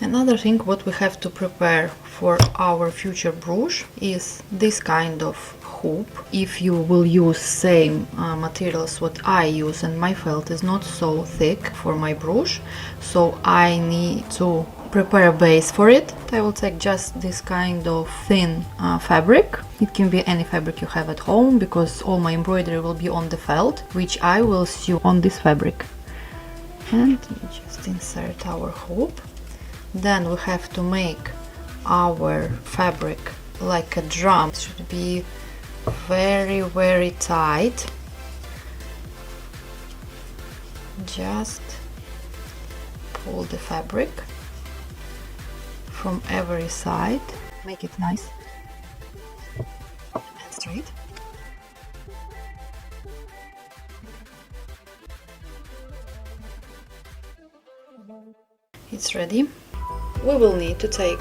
Another thing what we have to prepare for our future brush is this kind of hoop. If you will use same materials what I use, and my felt is not so thick for my brush, so I need to prepare a base for it. I will take just this kind of thin fabric. It can be any fabric you have at home, because all my embroidery will be on the felt, which I will sew on this fabric. And just insert our hoop. Then we have to make our fabric like a drum. It should be very tight. Just pull the fabric from every side. Make it nice and straight. It's ready. We will need to take